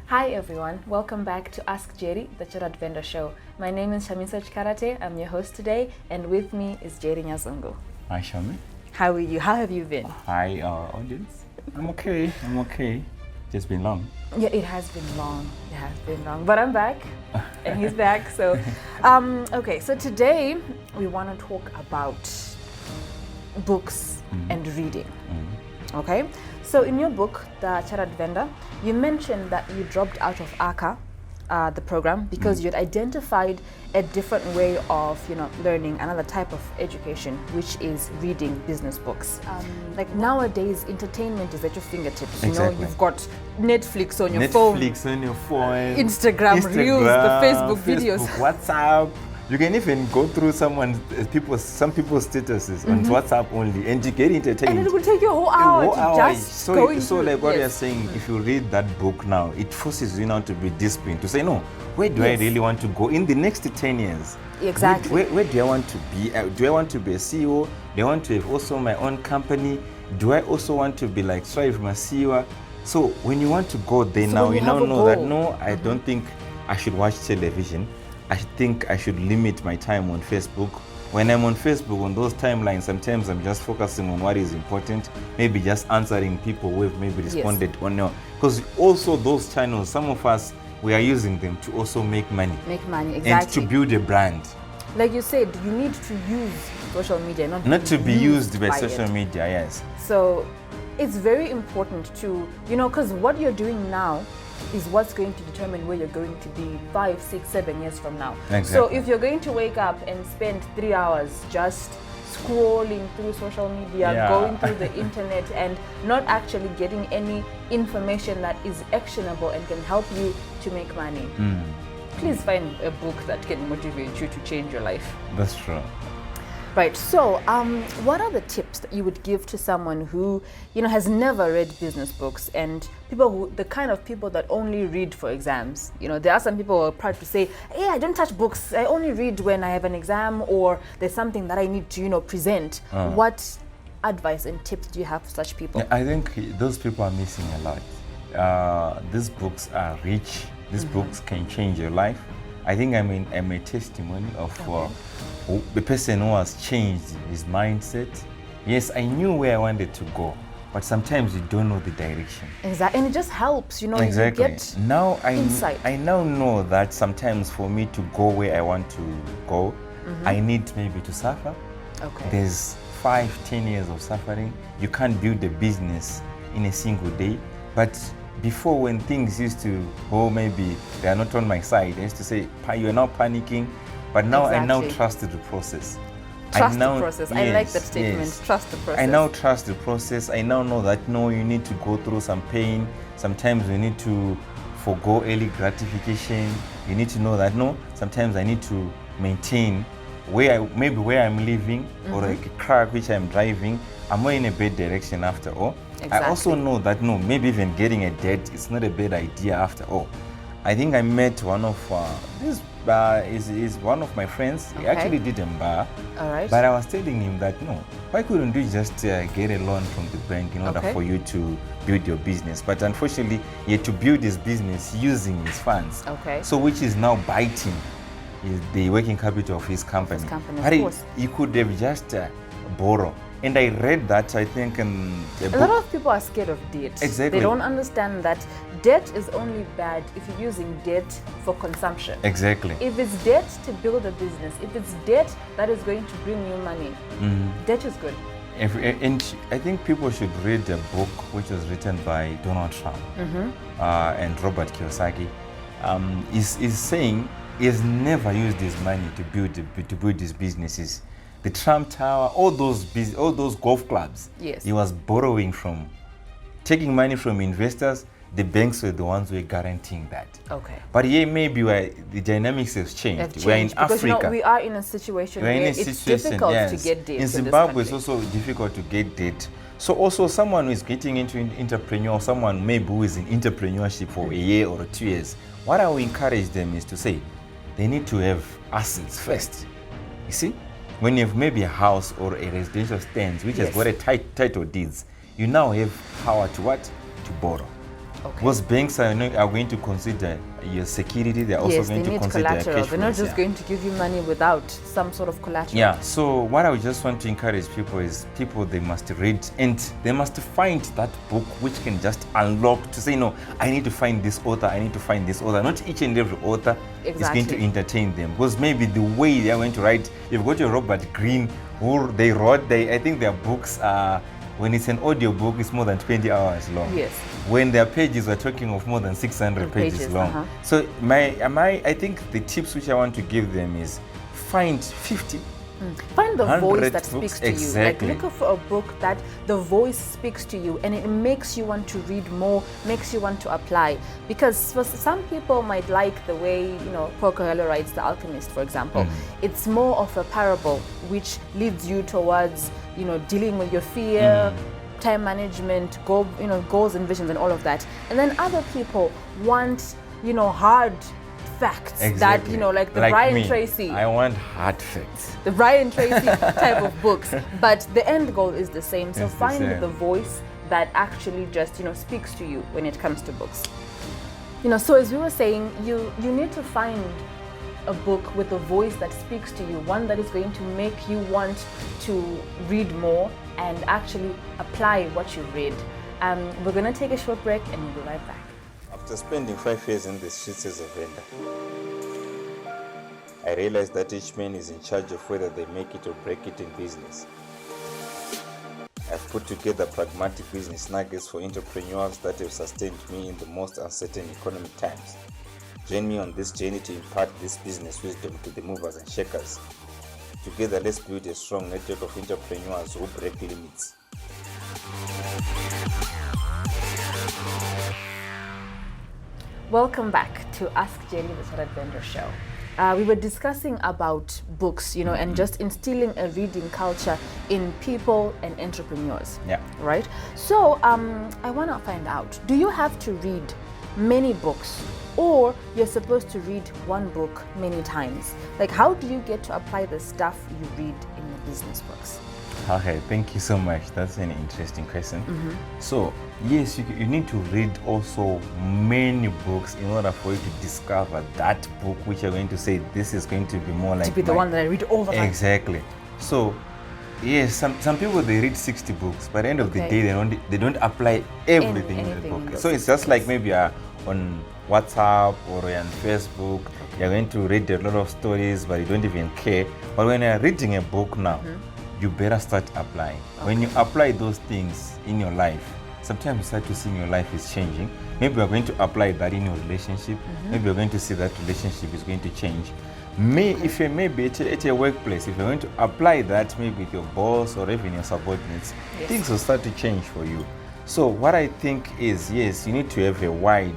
Hi everyone, welcome back to Ask Jerry, the Chartered Vendor Show. My name is Shamisa Chikarate, I'm your host today, and with me is Jerry Nyazungu. Hi Shami. How are you? How have you been? Hi audience. I'm okay. It's been long. Yeah, it has been long. But I'm back, and he's back. So, okay, so today we want to talk about books and reading. Okay, so in your book, The Chartered Vendor, you mentioned that you dropped out of ACA, the program, because you'd identified a different way of, learning another type of education, which is reading business books. Like nowadays, entertainment is at your fingertips. Exactly. You've got Netflix on your phone, Instagram Reels, the Facebook videos, WhatsApp. You can even go through some people's statuses on WhatsApp only, and you get entertained. And it will take you a whole hour to just go. So like what you're saying, if you read that book now, it forces you now to be disciplined, to say, no, where do I really want to go in the next 10 years? Exactly. Where do I want to be? Do I want to be a CEO? Do I want to have also my own company? Do I also want to be like strive my CEO? So when you want to go there now, you now know that, no, I don't think I should watch television. I think I should limit my time on Facebook. When I'm on Facebook, on those timelines, sometimes I'm just focusing on what is important, maybe just answering people who have maybe responded or no. Because also those channels, some of us, we are using them to also make money. Make money, exactly. And to build a brand. Like you said, you need to use social media, not to be used by social media, yes. So it's very important to, because what you're doing now is what's going to determine where you're going to be 5, 6, 7 years from now. Exactly. So if you're going to wake up and spend 3 hours just scrolling through social media, going through the internet, and not actually getting any information that is actionable and can help you to make money, please find a book that can motivate you to change your life. That's true. Right. So, what are the tips that you would give to someone who, has never read business books, and the kind of people that only read for exams? There are some people who are proud to say, "Hey, I don't touch books. I only read when I have an exam or there's something that I need to, present." What advice and tips do you have for such people? I think those people are missing a lot. These books are rich. These books can change your life. I think I'm a testimony of the person who has changed his mindset. Yes, I knew where I wanted to go, but sometimes you don't know the direction. Exactly, and it just helps, Exactly. You get now insight. I now know that sometimes for me to go where I want to go, I need maybe to suffer. Okay. There's 5-10 years of suffering. You can't build a business in a single day. But before, when things used to go, maybe they are not on my side, I used to say, you are now panicking. But now I now trust the process. Trust the process. I like that statement. Yes. Trust the process. I now trust the process. I now know that no, you need to go through some pain. Sometimes you need to forgo early gratification. You need to know that no, sometimes I need to maintain where I'm living or like a car which I'm driving. I'm more in a bad direction after all. Exactly. I also know that no, maybe even getting a debt is not a bad idea after all. I think I met one of this is one of my friends. Okay. He actually did a bar. All right. But I was telling him that no, why couldn't you just get a loan from the bank in order for you to build your business? But unfortunately, he had to build his business using his funds. Okay. So which is now biting the working capital of his company. But he could have just borrow. And I read that, I think, in a book. A lot of people are scared of debt. Exactly. They don't understand that debt is only bad if you're using debt for consumption. Exactly. If it's debt to build a business, if it's debt that is going to bring you money, debt is good. And I think people should read a book which was written by Donald Trump and Robert Kiyosaki. He's saying he's never used his money to build his businesses. The Trump Tower, all those golf clubs. Yes. He was borrowing from, taking money from investors. The banks were the ones who were guaranteeing that. Okay. But here maybe the dynamics have changed. We're in because, Africa. We are in a situation where it's difficult to get debt. In Zimbabwe, it's also difficult to get debt. So also someone who is getting into entrepreneur, someone maybe who is in entrepreneurship for a year or 2 years, what I will encourage them is to say, they need to have assets first. You see? When you have maybe a house or a residential stand which has got a title deeds, you now have power to what? To borrow. Okay. Because banks are going to consider your security. They're also Yes, going they to need consider collateral. cash They're not flows, just going to give you money without some sort of collateral. Yeah, so what I would just want to encourage people is they must read and they must find that book which can just unlock to say, no, I need to find this author, I need to find this author. Not each and every author is going to entertain them, because maybe the way they are going to write, you've got your Robert Greene, who I think their books are, when it's an audio book, it's more than 20 hours long. Yes. When their pages are talking of more than 600 pages long. So I think the tips which I want to give them is find 50. Find the voice that books. speaks to Exactly. you. Like, look for a book that the voice speaks to you and it makes you want to read more, makes you want to apply. Because for some people might like the way, Paulo Coelho writes The Alchemist, for example. It's more of a parable which leads you towards, dealing with your fear, time management, goals and visions and all of that. And then other people want, hard facts that, like the Brian Tracy. I want hard facts. The Brian Tracy type of books. But the end goal is the same. So find the voice that actually just, speaks to you when it comes to books. So as we were saying, you need to find a book with a voice that speaks to you, one that is going to make you want to read more and actually apply what you read. We're going to take a short break and we'll be right back. After spending 5 years in the streets as a vendor, I realized that each man is in charge of whether they make it or break it in business. I've put together pragmatic business nuggets for entrepreneurs that have sustained me in the most uncertain economic times. Join me on this journey to impart this business wisdom to the movers and shakers. Together, let's build a strong network of entrepreneurs who break limits. Welcome back to Ask Jenny, the Chartered Vendor Show. We were discussing about books, and just instilling a reading culture in people and entrepreneurs. Yeah. Right? So I want to find out, do you have to read many books, or you're supposed to read one book many times? Like, how do you get to apply the stuff you read in the business books? Okay, thank you so much. That's an interesting question. So, yes, you need to read also many books in order for you to discover that book which you're going to say, this is going to be more like the one that I read all the time. Exactly. So, yes, some people, they read 60 books, but at the end of the day, they don't apply everything in the book. So it's just like maybe on WhatsApp or on Facebook, you're going to read a lot of stories, but you don't even care. But when you're reading a book now, you better start applying. When you apply those things in your life, sometimes you start to see your life is changing. Maybe you're going to apply that in your relationship. Maybe you're going to see that relationship is going to change. If you're maybe at your workplace, if you're going to apply that maybe with your boss or even your subordinates, things will start to change for you. So what I think is, yes, you need to have a wide,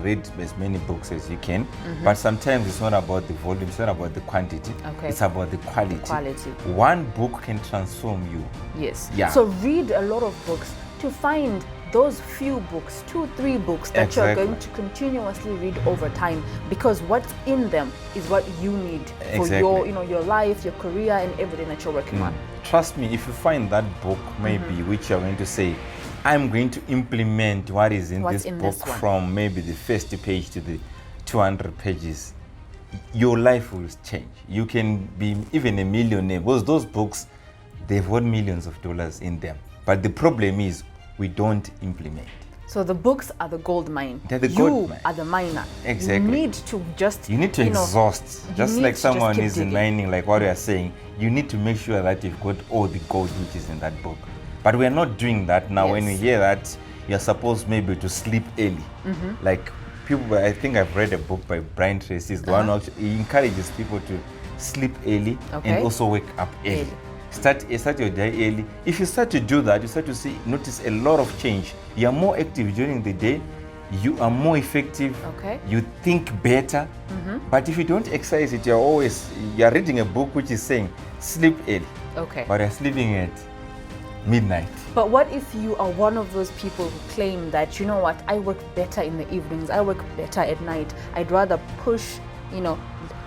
read as many books as you can, but sometimes it's not about the volume, it's not about the quantity, it's about the quality. One book can transform you. Yes. Yeah. So read a lot of books to find those few books, 2-3 books that you're going to continuously read over time, because what's in them is what you need for your life, your career, and everything that you're working on. Trust me, if you find that book maybe which you're going to say, I'm going to implement what is in this book from maybe the first page to the 200 pages, your life will change. You can be even a millionaire, because those books, they've got millions of dollars in them. But the problem is, we don't implement. So the books are the gold mine. They're the gold mine. You are the miner. Exactly. You need to just... You need to exhaust. Just like someone is in mining, like what we are saying, you need to make sure that you've got all the gold which is in that book. But we are not doing that now. When we hear that, you're supposed maybe to sleep early. Like people, I think I've read a book by Brian Tracy. The one who he encourages people to sleep early and also wake up early. Start your day early. If you start to do that, you start to notice a lot of change. You are more active during the day. You are more effective. You think better. But if you don't exercise it, you're reading a book which is saying sleep early. But you're sleeping at midnight. But what if you are one of those people who claim that, you know what, I work better in the evenings, I work better at night, I'd rather push,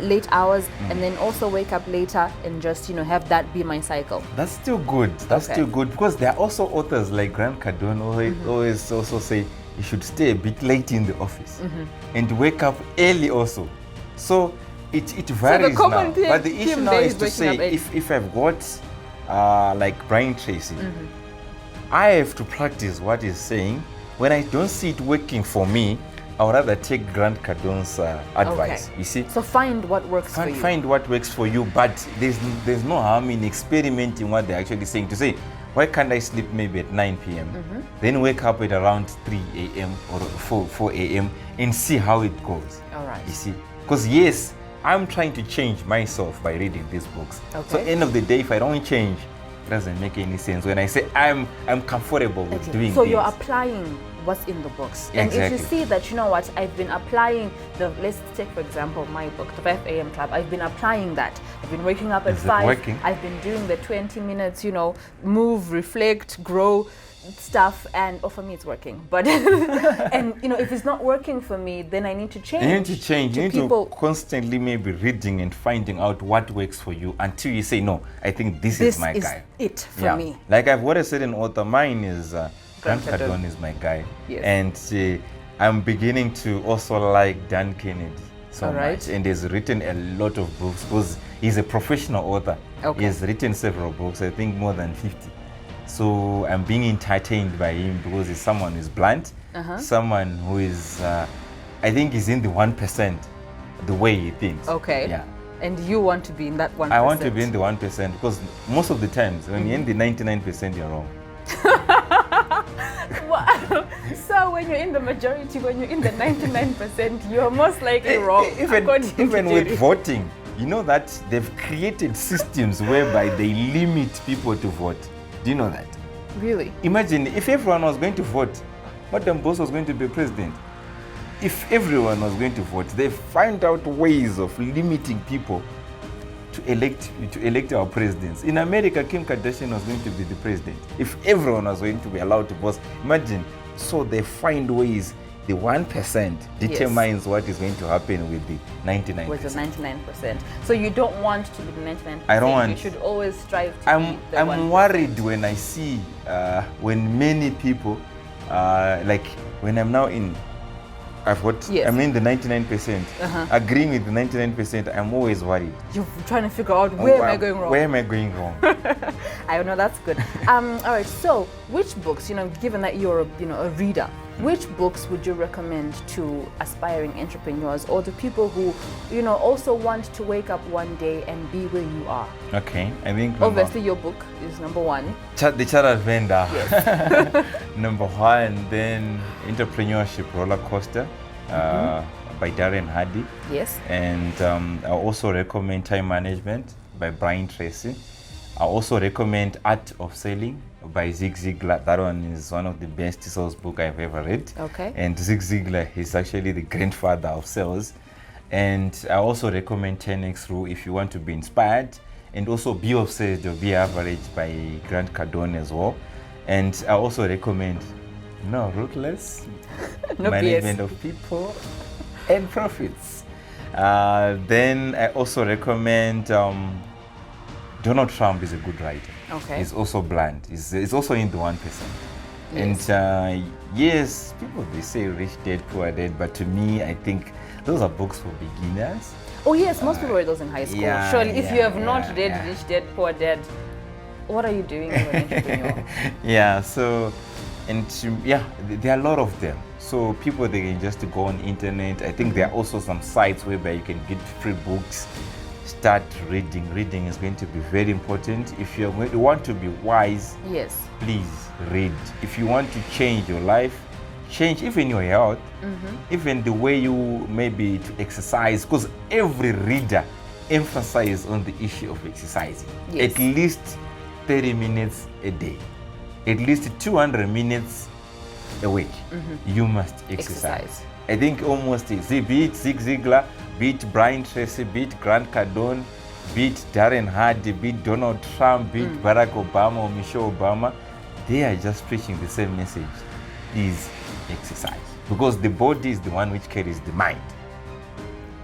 late hours and then also wake up later and just, have that be my cycle? That's still good. That's still good, because there are also authors like Grant Cardone who always also say, you should stay a bit late in the office and wake up early also. So it varies now. But the issue now is to say, if I've got like Brian Tracy, I have to practice what he's saying. When I don't see it working for me, I would rather take Grant Cardone's advice. Okay. You see, so find what works for you. Find what works for you, but there's no harm in experimenting what they're actually saying. To say, why can't I sleep maybe at 9 p.m. then wake up at around 3 a.m. or 4 a.m. and see how it goes. All right. You see, because yes, I'm trying to change myself by reading these books. Okay. So end of the day, if I don't change, it doesn't make any sense. When I say I'm comfortable with doing so things. you're applying what's in the books. Yeah, and exactly. if you see that, you know what, I've been applying let's take for example my book, The 5 a.m. Club. I've been applying that. I've been waking up at 5. Working? I've been doing the 20 minutes, move, reflect, grow stuff, and for me it's working. But and if it's not working for me, then I need to change. You need to change. You need to constantly maybe reading and finding out what works for you until you say, no, I think this is my guy. It for me. Like I've already said in author, mine is Grant Cardone is my guy. Yes. And I'm beginning to also like Dan Kennedy so much. And he's written a lot of books because he's a professional author. Okay. He has written several books, I think more than 50. So I'm being entertained by him because he's someone who's blunt, someone who is, I think he's in the 1%, the way he thinks. Okay. Yeah. And you want to be in that 1%? I want to be in the 1% because most of the times when you're in the 99%, you're wrong. So when you're in the majority, when you're in the 99%, you're most likely wrong. Even with voting, you know that they've created systems whereby they limit people to vote. Do you know that? Really? Imagine if everyone was going to vote, Madam Boss was going to be president. If everyone was going to vote, they find out ways of limiting people to elect our presidents. In America, Kim Kardashian was going to be the president. If everyone was going to be allowed to vote, imagine. So they find ways. The 1% determines what is going to happen with the 99%. With the 99%. So you don't want to be the 99%. I don't want. You should always strive to be the 1%. I'm worried when I see when many people like when I'm now in. I'm in the 99%. Agreeing with the 99%, I'm always worried. You're trying to figure out where am I going wrong? Where am I going wrong? I know, that's good. All right. So, which books, given that you're a reader, which books would you recommend to aspiring entrepreneurs or to people who, also want to wake up one day and be where you are? Okay, I think obviously your book is number 1. The Chartered Vendor. Yes. Number 1, then Entrepreneurship Roller Coaster by Darren Hardy. Yes. And I also recommend Time Management by Brian Tracy. I also recommend Art of Selling by Zig Ziglar. That one is one of the best sales books I've ever read. Okay. And Zig Ziglar is actually the grandfather of sales. And I also recommend 10X Rule if you want to be inspired. And also Be Obsessed or Be Average by Grant Cardone as well. And I also recommend Ruthless Management of People and Profits. Then I also recommend Donald Trump is a good writer. Okay. He's also blunt. He's also in the 1%. Yes. And yes, people, they say Rich Dad, Poor Dad, but to me, I think those are books for beginners. Oh yes, most people read those in high school. Surely, if you have not read Rich Dad, Poor Dad, what are you doing as an entrepreneur? So, and there are a lot of them. So people, they can just go on the internet. I think there are also some sites whereby you can get free books. Start reading. Reading is going to be very important. If you want to be wise, yes, please read. If you want to change your life, change even your health, even the way you maybe to exercise, because every reader emphasizes on the issue of exercising. Yes. At least 30 minutes a day, at least 200 minutes a week, you must exercise. I think almost be it Zig Ziglar, be it Brian Tracy, be it Grant Cardone, be it Darren Hardy, be it Donald Trump, be it Barack Obama or Michelle Obama, they are just preaching the same message, is exercise. Because the body is the one which carries the mind.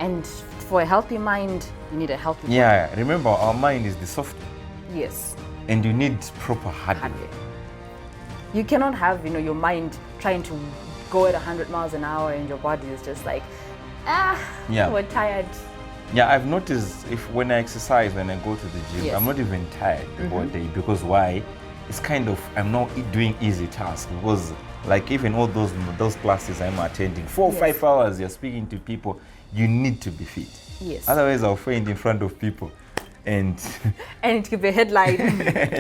And for a healthy mind, you need a healthy body. Yeah, remember our mind is the software. Yes. And you need proper hardware. You cannot have, your mind trying to go at 100 miles an hour and your body is just like, Yeah. we're tired. Yeah, I've noticed if when I exercise, when I go to the gym, Yes. I'm not even tired the whole day, because why? It's kind of, I'm not doing easy tasks, because like even all those classes I'm attending, 4 or Yes. 5 hours, you're speaking to people, you need to be fit. Yes. Otherwise I'll faint in front of people. And And it could be a headline.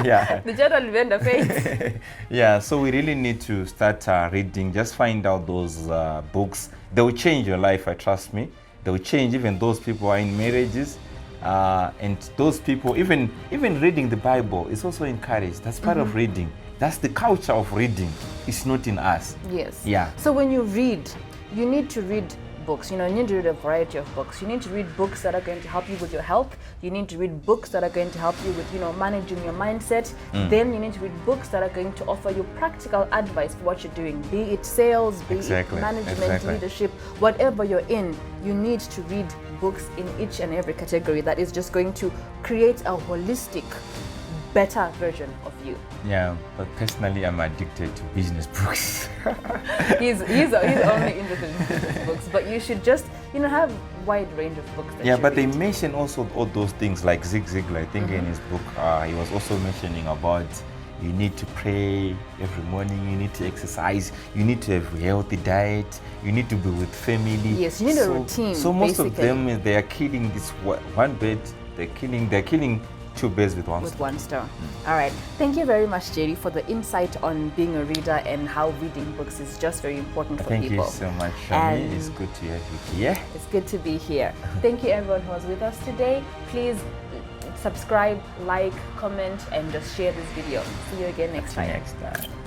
yeah. The general vendor face. Yeah, so we really need to start reading. Just find out those books. They will change your life, trust me. They will change even those people who are in marriages. And those people, even reading the Bible is also encouraged. That's part of reading. That's the culture of reading. It's not in us. Yes. Yeah. So when you read, you need to read books. You know, you need to read a variety of books. You need to read books that are going to help you with your health. You need to read books that are going to help you with, you know, managing your mindset. Then you need to read books that are going to offer you practical advice for what you're doing, be it sales, be it management, leadership, whatever you're in. You need to read books in each and every category that is just going to create a holistic, better version of you. Yeah, but personally I'm addicted to business books. He's only interested in business books, but you should just, you know, have wide range of books that Yeah, you but they read. mention also all those things like Zig Ziglar. I think in his book, he was also mentioning about you need to pray every morning, you need to exercise, you need to have a healthy diet, you need to be with family. Yes, you need a routine. So most of basically, them, they are killing this one bird. They're killing 2 birds with one with stone. one stone. All right. Thank you very much, JD, for the insight on being a reader and how reading books is just very important for Thank people. you so much, And Shami. It's good to have you here. it's good to be here. Thank you, everyone who was with us today. Please subscribe, like, comment, and just share this video. See you again next time. Next time.